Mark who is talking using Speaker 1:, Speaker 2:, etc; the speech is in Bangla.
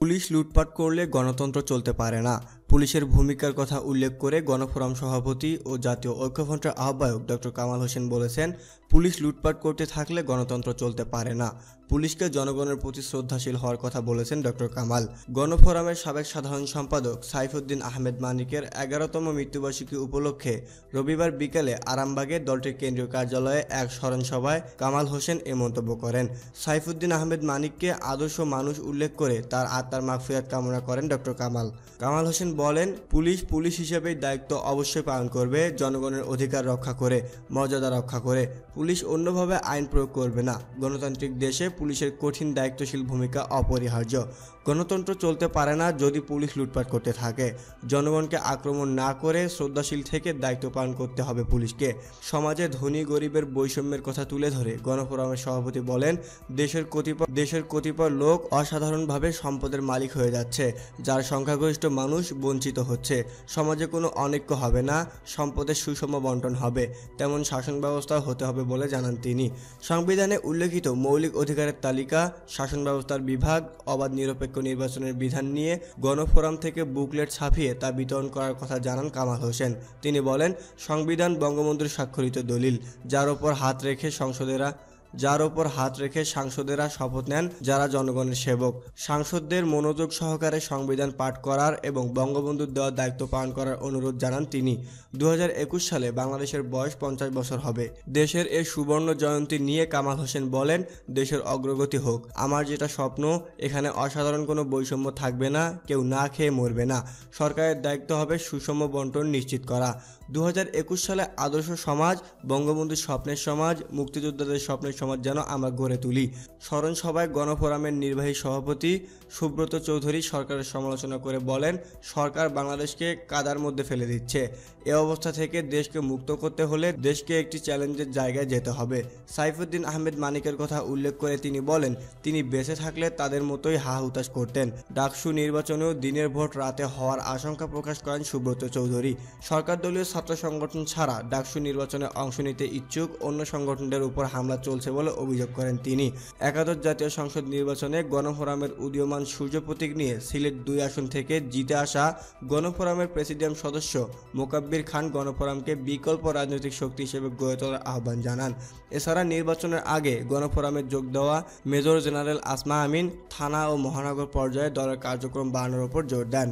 Speaker 1: পুলিশ লুটপাট করলে গণতন্ত্র চলতে পারে না। পুলিশের ভূমিকার কথা উল্লেখ করে গণফোরাম সভাপতি ও জাতীয় ঐক্যফ্রন্টের আহ্বায়ক ডক্টর কামাল হোসেন বলেছেন, পুলিশ লুটপাট করতে থাকলে গণতন্ত্র চলতে পারে না। পুলিশকে জনগণের প্রতি শ্রদ্ধাশীল হওয়ার কথা বলেছেন ডক্টর কামাল। গণফোরামের সাবেক সাধারণ সম্পাদক সাইফুদ্দিন আহমেদ মানিকের 11তম মৃত্যুবার্ষিকী উপলক্ষে রবিবার বিকেলে আরামবাগে দলটির কেন্দ্রীয় কার্যালয়ে এক স্মরণ সভায় কামাল হোসেন এ মন্তব্য করেন। সাইফুদ্দিন আহমেদ মানিককে আদর্শ মানুষ উল্লেখ করে তার আত্মার মাগফিরাত কামনা করেন ডক্টর কামাল। কামাল হোসেন বলেন, পুলিশ হিসেবেই দায়িত্ব অবশ্যই পালন করবে, জনগণের অধিকার রক্ষা করে, মর্যাদা রক্ষা করে। পুলিশ অন্যভাবে আইন প্রয়োগ করবে না। গণতান্ত্রিক দেশে পুলিশের কঠিন দায়িত্বশীল ভূমিকা অপরিহার্য। গণতন্ত্র চলতে পারে না যদি পুলিশ লুটপাট করতে থাকে। জনগণকে আক্রমণ না করে শ্রদ্ধাশীল থেকে দায়িত্ব পালন করতে হবে পুলিশকে। সমাজে ধনী গরিবের বৈষম্যের কথা তুলে ধরে গণফোরামের সভাপতি বলেন, দেশের কতিপয় লোক অসাধারণভাবে সম্পদের মালিক হয়ে যাচ্ছে, যার সংখ্যাগরিষ্ঠ মানুষ বঞ্চিত হচ্ছে। সমাজে কোনো অনৈক্য হবে না, সম্পদের সুষম বন্টন হবে, তেমন শাসন ব্যবস্থা হতে হবে বলে জানান তিনি। সংবিধানে উল্লেখিত মৌলিক অধিকারের তালিকা, শাসন ব্যবস্থার বিভাগ, অবাধ নিরপেক্ষ নির্বাচনের বিধান নিয়ে গণফোরাম থেকে বুকলেট ছাপিয়ে তা বিতরণ করার কথা জানান কামাল হোসেন। তিনি বলেন, সংবিধান বঙ্গবন্ধুর স্বাক্ষরিত দলিল, যার ওপর হাত রেখে সাংসদেরা শপথ নেন, যারা জনগণের সেবক। সাংসদদের মনোযোগ সহকারে সংবিধান পাঠ করার এবং বঙ্গবন্ধুর দেওয়া দায়িত্ব পালন করার অনুরোধ জানান তিনি। 2021 সালে বাংলাদেশের বয়স 50 বছর হবে। দেশের এই সুবর্ণ জয়ন্তী নিয়ে কামাল হোসেন বলেন, দেশের অগ্রগতি হোক। আমার যেটা স্বপ্ন, এখানে অসাধারণ কোনো বৈষম্য থাকবে না, কেউ না খেয়ে মরবে না। সরকারের দায়িত্ব হবে সুষম বন্টন নিশ্চিত করা। 2021 সালে আদর্শ সমাজ, বঙ্গবন্ধুর স্বপ্নের সমাজ, মুক্তিযোদ্ধাদের স্বপ্নের সমাজ যেন আমরা গড়ে তুলি। স্মরণ সভায় গণফোরামের নির্বাহী সভাপতি সুব্রত চৌধুরী সরকারের সমালোচনা করে বলেন, সরকার বাংলাদেশকে কাদার মধ্যে ফেলে দিচ্ছে। এ অবস্থা থেকে দেশকে মুক্ত করতে হলে দেশকে একটি চ্যালেঞ্জের জায়গায় যেতে হবে। সাইফুদ্দিন আহমেদ মানিকের কথা উল্লেখ করে তিনি বলেন, তিনি বেঁচে থাকলে তাদের মতোই হা হুতাশ করতেন। ডাকসু নির্বাচনেও দিনের ভোট রাতে হওয়ার আশঙ্কা প্রকাশ করেন সুব্রত চৌধুরী। সরকার দলীয় ছাত্র সংগঠন ছাড়া ডাকসু নির্বাচনে অংশ নিতে ইচ্ছুক অন্য সংগঠনদের উপর হামলা চলছে বলে অভিযোগ করেন তিনি। একাদশ জাতীয় সংসদ নির্বাচনে গণফোরামের উদীয়মান সূর্য প্রতীক নিয়ে সিলেট 2 আসন থেকে জিতে আসা গণফোরামের প্রেসিডিয়াম সদস্য মোকাব্বির খান গণফোরামকে বিকল্প রাজনৈতিক শক্তি হিসেবে গড়ে তোলার আহ্বান জানান। এছাড়া নির্বাচনের আগে গণফোরামে যোগ দেওয়া মেজর জেনারেল আসমা আমিন থানা ও মহানগর পর্যায়ে দলের কার্যক্রম বাড়ানোর উপর জোর দেন।